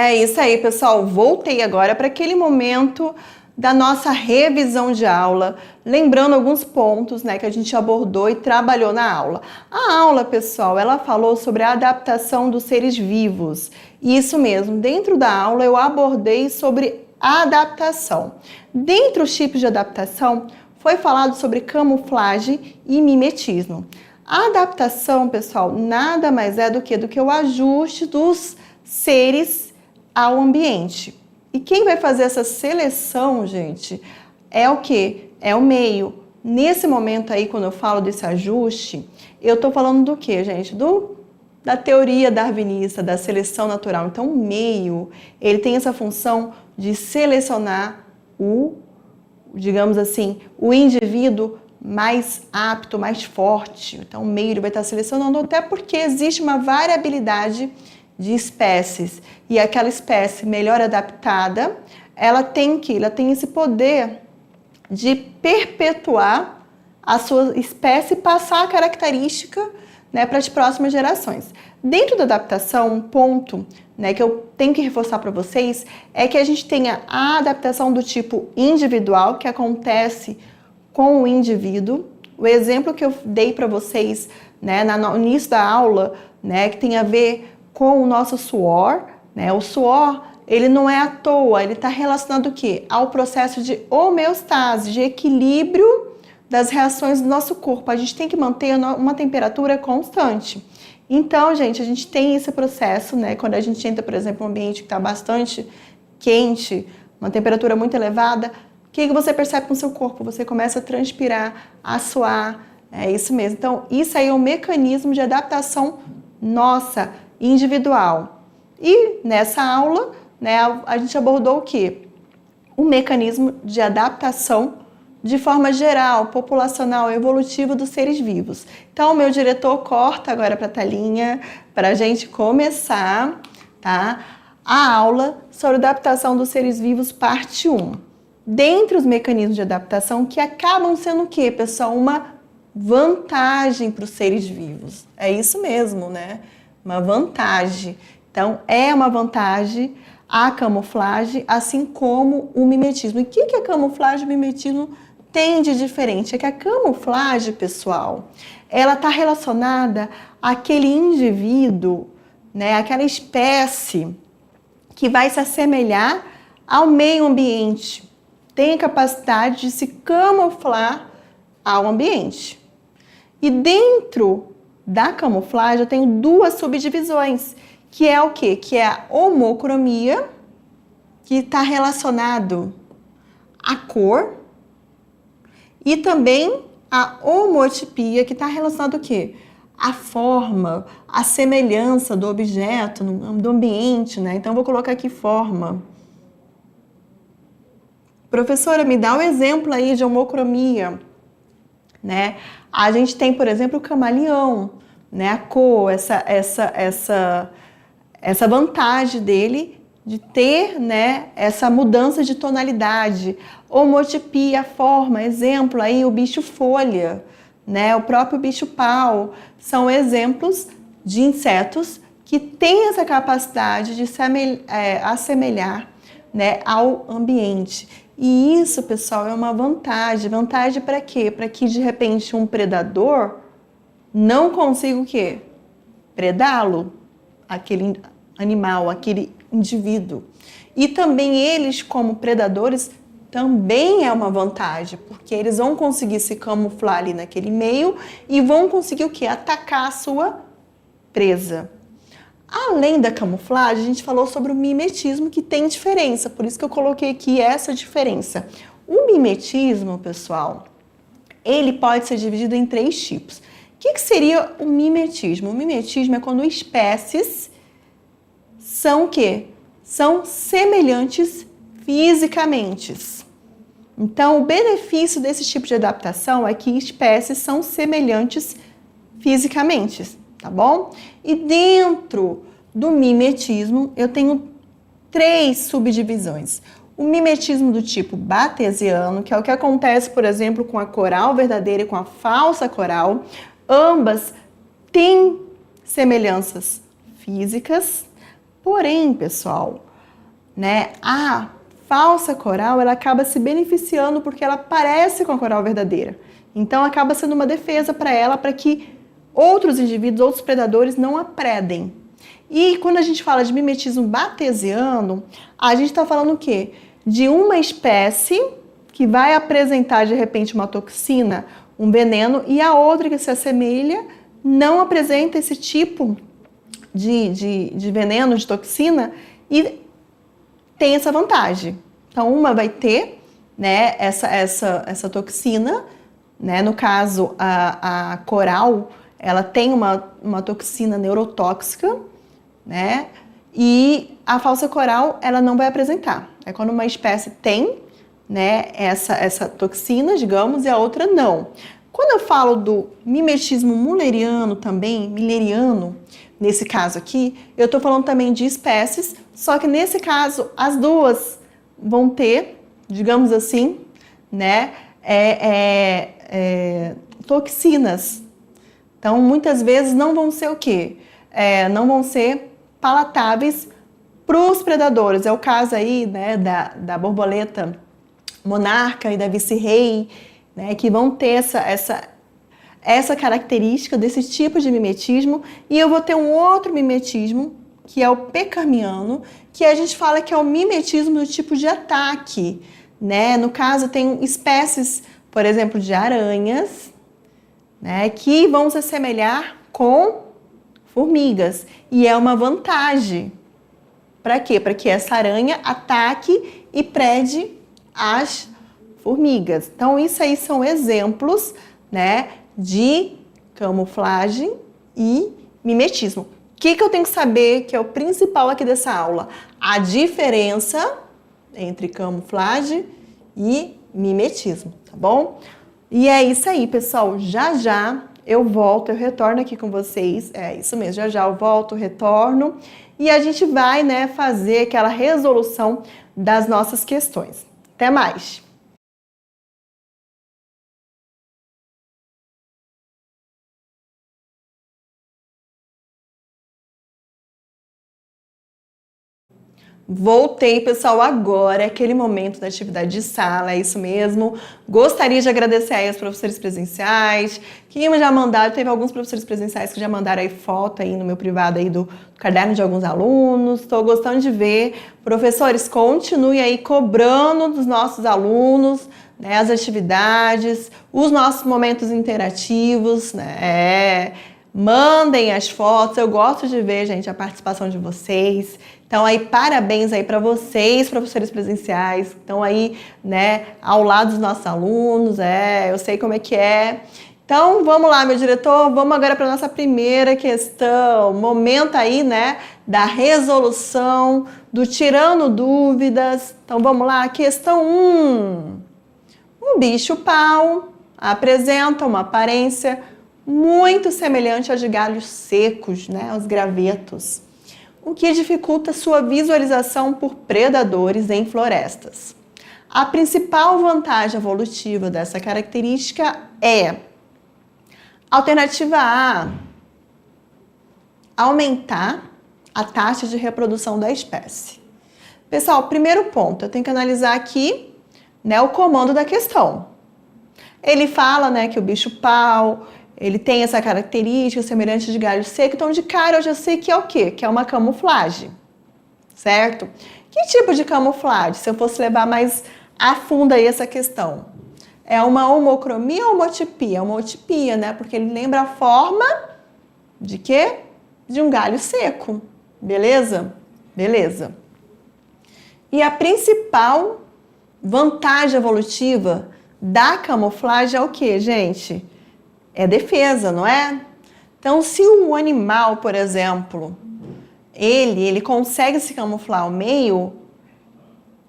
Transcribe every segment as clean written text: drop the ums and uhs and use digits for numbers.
É isso aí, pessoal. Voltei agora para aquele momento da nossa revisão de aula, lembrando alguns pontos, né, que a gente abordou e trabalhou na aula. A aula, pessoal, ela falou sobre a adaptação dos seres vivos. Isso mesmo, dentro da aula eu abordei sobre a adaptação. Dentre os tipos de adaptação, foi falado sobre camuflagem e mimetismo. A adaptação, pessoal, nada mais é do que o ajuste dos seres ao ambiente. E quem vai fazer essa seleção, gente, é o quê? É o meio. Nesse momento aí, quando eu falo desse ajuste, eu estou falando do quê, gente? Da teoria darwinista, da seleção natural. Então, o meio, ele tem essa função de selecionar digamos assim, o indivíduo mais apto, mais forte. Então, o meio ele vai estar selecionando, até porque existe uma variabilidade de espécies. E aquela espécie melhor adaptada, ela tem esse poder de perpetuar a sua espécie e passar a característica, né, para as próximas gerações. Dentro da adaptação, um ponto, né, que eu tenho que reforçar para vocês é que a gente tenha a adaptação do tipo individual, que acontece com o indivíduo. O exemplo que eu dei para vocês, né, no início da aula, né, que tem a ver com o nosso suor, né? O suor, ele não é à toa, ele está relacionado o quê? Ao processo de homeostase, de equilíbrio das reações do nosso corpo. A gente tem que manter uma temperatura constante. Então, gente, a gente tem esse processo, né? Quando a gente entra, por exemplo, em um ambiente que está bastante quente, uma temperatura muito elevada, o que você percebe com o seu corpo? Você começa a transpirar, a suar, é isso mesmo. Então, isso aí é um mecanismo de adaptação nossa, individual. E nessa aula, né, a gente abordou o quê? O mecanismo de adaptação de forma geral, populacional, evolutiva dos seres vivos. Então, o meu diretor corta agora para a telinha para a gente começar, tá? A aula sobre adaptação dos seres vivos, parte 1. Dentre os mecanismos de adaptação que acabam sendo o quê, pessoal? Uma vantagem para os seres vivos. É isso mesmo, né? Uma vantagem. Então, é uma vantagem a camuflagem, assim como o mimetismo. E o que a camuflagem e o mimetismo tem de diferente? É que a camuflagem, pessoal, ela está relacionada àquele indivíduo, né, aquela espécie que vai se assemelhar ao meio ambiente. Tem a capacidade de se camuflar ao ambiente. E dentro da camuflagem eu tenho duas subdivisões, que é o quê? Que é a homocromia, que está relacionado à cor, e também a homotipia, que está relacionado ao quê? A forma, a semelhança do objeto, do ambiente, né? Então, eu vou colocar aqui forma. Professora, me dá um exemplo aí de homocromia, né? A gente tem, por exemplo, o camaleão, né? A cor, essa vantagem dele de ter, né, essa mudança de tonalidade. Homotipia, forma, exemplo aí o bicho-folha, né? O próprio bicho-pau, são exemplos de insetos que têm essa capacidade de se assemelhar, né, ao ambiente. E isso, pessoal, é uma vantagem. Vantagem para quê? Para que, de repente, um predador não consiga o quê? Predá-lo, aquele animal, aquele indivíduo. E também eles, como predadores, também é uma vantagem, porque eles vão conseguir se camuflar ali naquele meio e vão conseguir o quê? Atacar a sua presa. Além da camuflagem, a gente falou sobre o mimetismo, que tem diferença, por isso que eu coloquei aqui essa diferença. O mimetismo, pessoal, ele pode ser dividido em 3 tipos. O que seria o mimetismo? O mimetismo é quando espécies são o quê? São semelhantes fisicamente. Então, o benefício desse tipo de adaptação é que espécies são semelhantes fisicamente, tá bom? E dentro do mimetismo, eu tenho 3 subdivisões. O mimetismo do tipo batesiano, que é o que acontece, por exemplo, com a coral verdadeira e com a falsa coral. Ambas têm semelhanças físicas, porém, pessoal, né? A falsa coral, ela acaba se beneficiando porque ela parece com a coral verdadeira. Então, acaba sendo uma defesa para ela, para que outros indivíduos, outros predadores não a predem. E quando a gente fala de mimetismo batesiano, a gente está falando o quê? De uma espécie que vai apresentar, de repente, uma toxina, um veneno, e a outra que se assemelha não apresenta esse tipo de veneno, de toxina, e tem essa vantagem. Então, uma vai ter, né, essa toxina, né? No caso, a coral, ela tem uma toxina neurotóxica, né? E a falsa coral, ela não vai apresentar. É quando uma espécie tem, né, essa toxina, digamos, e a outra não. Quando eu falo do mimetismo mulleriano também, milleriano, nesse caso aqui, eu estou falando também de espécies, só que nesse caso as duas vão ter, digamos assim, né, toxinas. Então, muitas vezes não vão ser o quê? Não vão ser palatáveis para os predadores. É o caso aí, né, da borboleta monarca e da vice-rei, né, que vão ter essa característica desse tipo de mimetismo. E eu vou ter um outro mimetismo, que é o pecarmiano, que a gente fala que é o mimetismo do tipo de ataque, né? No caso, tem espécies, por exemplo, de aranhas, né, que vão se assemelhar com formigas. E é uma vantagem. Para quê? Para que essa aranha ataque e prede as formigas. Então, isso aí são exemplos, né, de camuflagem e mimetismo. O que eu tenho que saber que é o principal aqui dessa aula? A diferença entre camuflagem e mimetismo, tá bom? E é isso aí, pessoal. Já já eu volto, eu retorno aqui com vocês. É isso mesmo, já já eu volto, retorno. E a gente vai, né, fazer aquela resolução das nossas questões. Até mais! Voltei, pessoal, agora, aquele momento da atividade de sala, é isso mesmo. Gostaria de agradecer aí aos professores presenciais, que já mandaram, teve alguns professores presenciais que já mandaram aí foto aí no meu privado aí do caderno de alguns alunos. Estou gostando de ver. Professores, continue aí cobrando dos nossos alunos, né, as atividades, os nossos momentos interativos, né? Mandem as fotos, eu gosto de ver, gente, a participação de vocês. Então, aí, parabéns aí para vocês, professores presenciais, que estão aí, né, ao lado dos nossos alunos, eu sei como é que é. Então, vamos lá, meu diretor, vamos agora para a nossa primeira questão. Momento aí, né, da resolução, do tirando dúvidas. Então, vamos lá, questão 1. Um bicho-pau apresenta uma aparência muito semelhante aos de galhos secos, né, aos gravetos, o que dificulta sua visualização por predadores em florestas. A principal vantagem evolutiva dessa característica é: alternativa A, aumentar a taxa de reprodução da espécie. Pessoal, primeiro ponto, eu tenho que analisar aqui, né, o comando da questão. Ele fala, né, que o bicho-pau, ele tem essa característica semelhante de galho seco, então de cara eu já sei que é o quê? Que é uma camuflagem, certo? Que tipo de camuflagem? Se eu fosse levar mais a fundo aí essa questão. É uma homocromia ou homotipia? Homotipia, né? Porque ele lembra a forma de quê? De um galho seco, beleza? Beleza. E a principal vantagem evolutiva da camuflagem é o quê, gente? É defesa, não é? Então, se o animal, por exemplo, ele consegue se camuflar ao meio,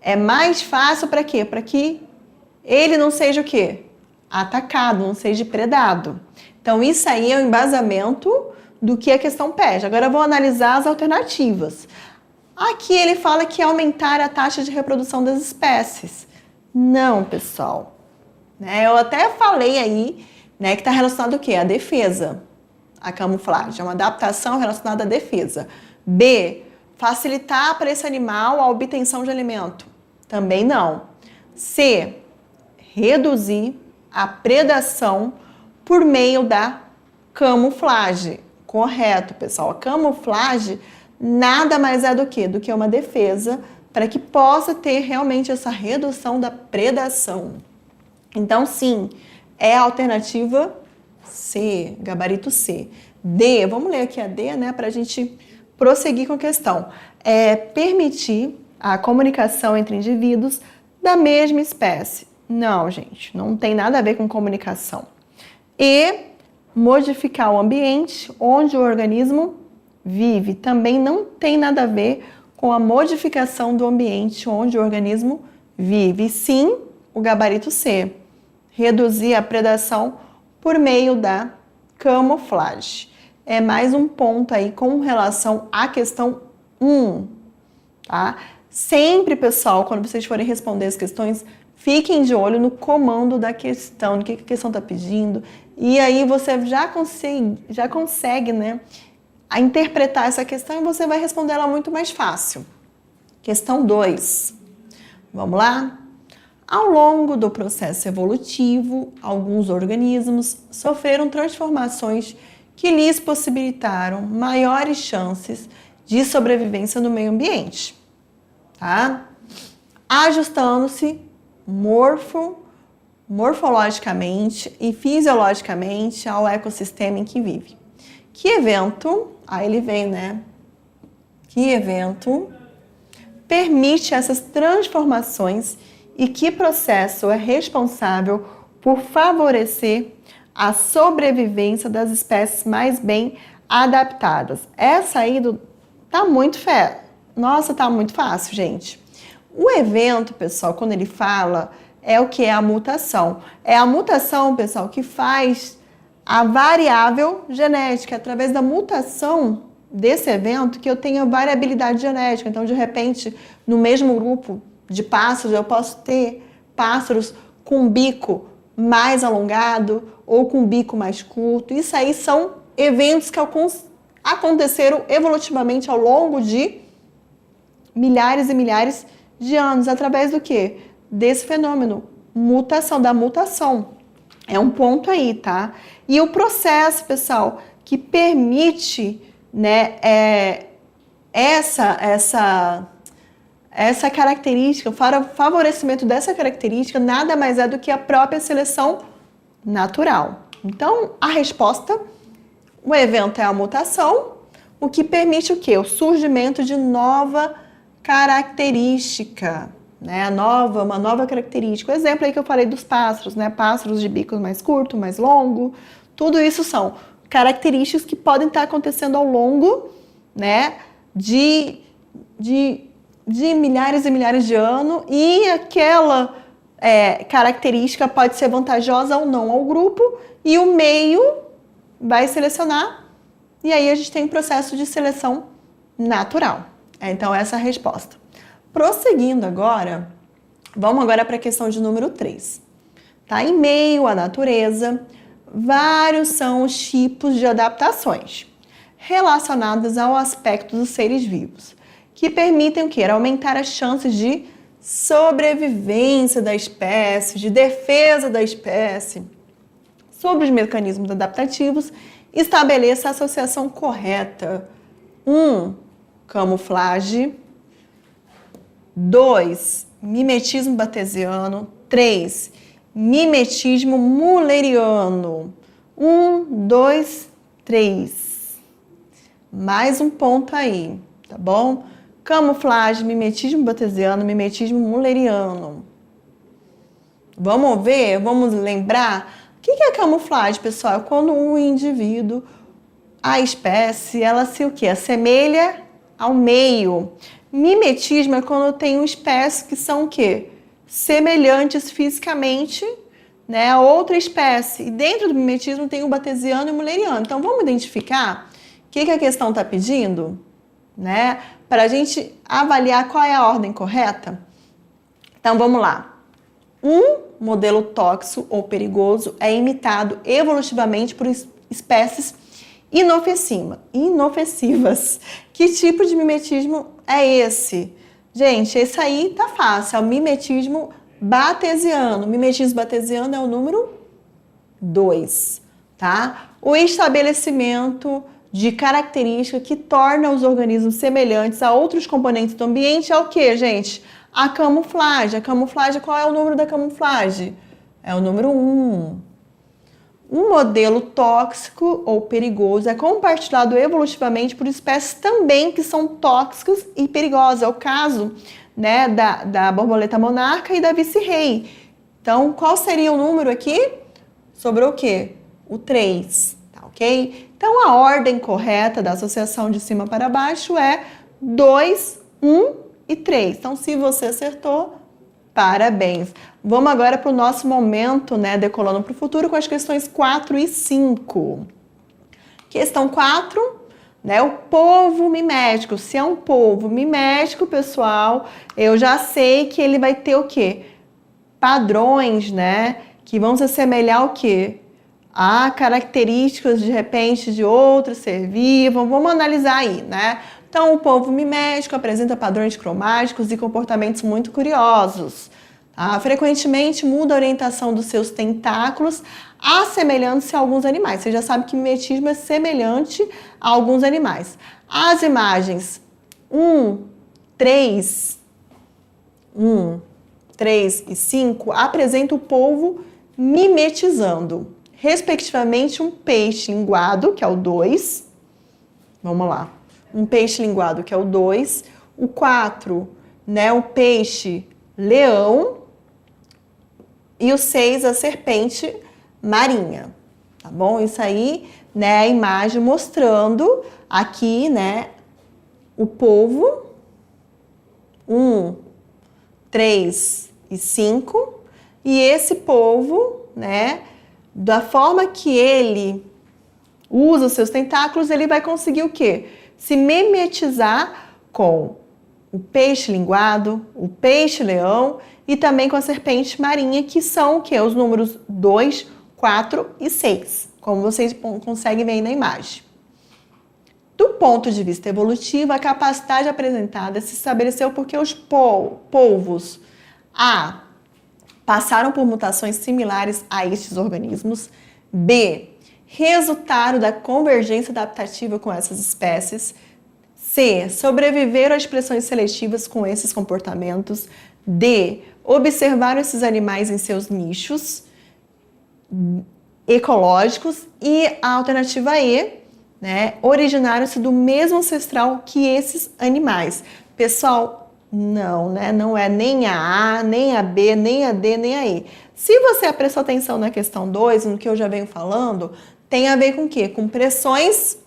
é mais fácil para quê? Para que ele não seja o quê? Atacado, não seja predado. Então, isso aí é o embasamento do que a questão pede. Agora, eu vou analisar as alternativas. Aqui ele fala que aumentar a taxa de reprodução das espécies. Não, pessoal. Eu até falei aí, né, que está relacionado o quê? A defesa, a camuflagem, é uma adaptação relacionada à defesa. B, facilitar para esse animal a obtenção de alimento? Também não. C, reduzir a predação por meio da camuflagem. Correto, pessoal. A camuflagem nada mais é do que uma defesa para que possa ter realmente essa redução da predação. Então, sim, é a alternativa C, gabarito C. D, vamos ler aqui a D, né, para a gente prosseguir com a questão. É permitir a comunicação entre indivíduos da mesma espécie. Não, gente, não tem nada a ver com comunicação. E modificar o ambiente onde o organismo vive. Também não tem nada a ver com a modificação do ambiente onde o organismo vive. Sim, o gabarito C. Reduzir a predação por meio da camuflagem. É mais um ponto aí com relação à questão 1, tá? Sempre, pessoal, quando vocês forem responder as questões, fiquem de olho no comando da questão, do que a questão está pedindo, e aí você já consegue, né, a interpretar essa questão e você vai responder ela muito mais fácil. Questão 2. Vamos lá? Ao longo do processo evolutivo, alguns organismos sofreram transformações que lhes possibilitaram maiores chances de sobrevivência no meio ambiente, tá? Ajustando-se morfologicamente e fisiologicamente ao ecossistema em que vive. Que evento, aí ele vem, né? Que evento permite essas transformações e que processo é responsável por favorecer a sobrevivência das espécies mais bem adaptadas? Essa aí tá muito Nossa, tá muito fácil, gente. O evento, pessoal, quando ele fala, é o que? É a mutação. É a mutação, pessoal, que faz a variável genética. Através da mutação desse evento que eu tenho a variabilidade genética. Então, de repente, no mesmo grupo de pássaros, eu posso ter pássaros com bico mais alongado ou com bico mais curto. Isso aí são eventos que aconteceram evolutivamente ao longo de milhares e milhares de anos, através do quê? Desse fenômeno, da mutação. É um ponto aí, tá? E o processo, pessoal, que permite, né, essa característica, o favorecimento dessa característica, nada mais é do que a própria seleção natural. Então, a resposta, o evento é a mutação, o que permite o quê? O surgimento de nova característica, né? Uma nova característica. O exemplo aí que eu falei dos pássaros, né? Pássaros de bico mais curto, mais longo, tudo isso são características que podem estar acontecendo ao longo, né, de milhares e milhares de anos, e aquela característica pode ser vantajosa ou não ao grupo, e o meio vai selecionar, e aí a gente tem um processo de seleção natural. Então, essa é a resposta. Prosseguindo agora, vamos agora para a questão de número 3. Tá? Em meio à natureza, vários são os tipos de adaptações relacionados ao aspecto dos seres vivos, que permitem o quê? Aumentar as chances de sobrevivência da espécie, de defesa da espécie. Sobre os mecanismos adaptativos, estabeleça a associação correta. 1. Camuflagem. 2. Mimetismo batesiano. 3. Mimetismo mulleriano. 1, 2, 3. Mais um ponto aí, tá bom? Camuflagem, mimetismo batesiano, mimetismo mulleriano. Vamos ver? Vamos lembrar? O que é camuflagem, pessoal? É quando um indivíduo, a espécie, ela se o quê? Assemelha ao meio. Mimetismo é quando eu tenho espécies que são o quê? Semelhantes fisicamente, né, a outra espécie. E dentro do mimetismo tem o batesiano e o mulleriano. Então, vamos identificar o que a questão está pedindo, né? Para a gente avaliar qual é a ordem correta. Então, vamos lá. Um modelo tóxico ou perigoso é imitado evolutivamente por espécies inofensivas. Que tipo de mimetismo é esse? Gente, esse aí tá fácil, é o mimetismo batesiano. O mimetismo batesiano é o número 2, tá? O estabelecimento de característica que torna os organismos semelhantes a outros componentes do ambiente é o que, gente? A camuflagem. A camuflagem, qual é o número da camuflagem? É o número 1. Um modelo tóxico ou perigoso é compartilhado evolutivamente por espécies também que são tóxicas e perigosas. É o caso, né, da borboleta monarca e da vice-rei. Então, qual seria o número aqui? Sobrou o quê? O 3, tá ok? Então, a ordem correta da associação de cima para baixo é 2, 1 e 3. Então, se você acertou, parabéns! Vamos agora para o nosso momento, né, decolando para o futuro com as questões 4 e 5. Questão 4, né, o polvo mimético. Se é um polvo mimético, pessoal, eu já sei que ele vai ter o quê? Padrões, né, que vão se assemelhar ao quê? A características, de repente, de outro ser vivo. Vamos analisar aí, né? Então, o polvo mimético apresenta padrões cromáticos e comportamentos muito curiosos. Tá? Frequentemente muda a orientação dos seus tentáculos, assemelhando-se a alguns animais. Você já sabe que mimetismo é semelhante a alguns animais. As imagens 3 e 5 apresentam o polvo mimetizando, respectivamente, um peixe linguado, que é o 2. Vamos lá. Um peixe linguado, que é o 2. O 4, né, o peixe leão. E o 6, a serpente marinha. Tá bom? Isso aí, né, a imagem mostrando aqui, né, o polvo 3 e 5. E esse polvo, né, da forma que ele usa os seus tentáculos, ele vai conseguir o quê? Se mimetizar com o peixe linguado, o peixe-leão e também com a serpente marinha, que são o quê? Os números 2, 4 e 6, como vocês conseguem ver aí na imagem. Do ponto de vista evolutivo, a capacidade apresentada se estabeleceu porque os polvos A. passaram por mutações similares a estes organismos, B. resultaram da convergência adaptativa com essas espécies, C. sobreviveram às pressões seletivas com esses comportamentos, D. observaram esses animais em seus nichos ecológicos e a alternativa E, né, originaram-se do mesmo ancestral que esses animais. Pessoal, não, né? Não é nem a A, nem a B, nem a D, nem a E. Se você prestou atenção na questão 2, no que eu já venho falando, tem a ver com o quê? Com pressões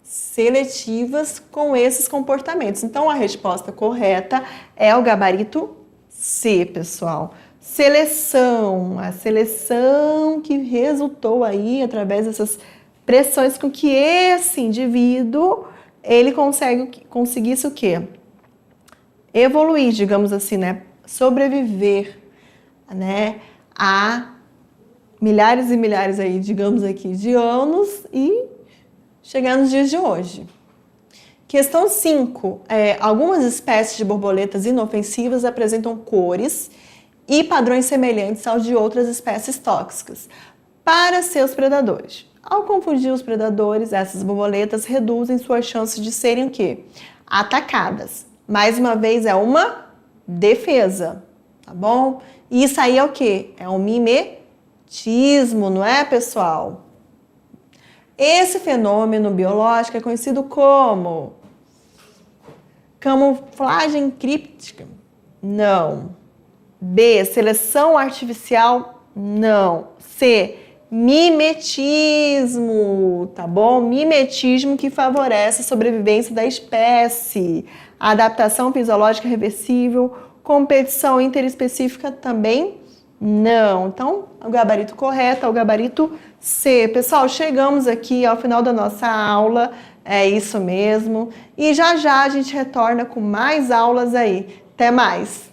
seletivas com esses comportamentos. Então, a resposta correta é o gabarito C, pessoal. Seleção, a seleção que resultou aí através dessas pressões com que esse indivíduo, ele conseguisse o quê? Evoluir, digamos assim, né? Sobreviver, né? A milhares e milhares aí, digamos aqui, de anos e chegar nos dias de hoje. Questão 5. Algumas espécies de borboletas inofensivas apresentam cores e padrões semelhantes aos de outras espécies tóxicas para seus predadores. Ao confundir os predadores, essas borboletas reduzem suas chances de serem o quê? Atacadas. Mais uma vez, é uma defesa, tá bom? E isso aí é o quê? É um mimetismo, não é, pessoal? Esse fenômeno biológico é conhecido como camuflagem críptica? Não. B, seleção artificial? Não. C, mimetismo, tá bom? Mimetismo que favorece a sobrevivência da espécie. A adaptação fisiológica reversível, competição interespecífica também não. Então, o gabarito correto é o gabarito C. Pessoal, chegamos aqui ao final da nossa aula, é isso mesmo. E já já a gente retorna com mais aulas aí. Até mais!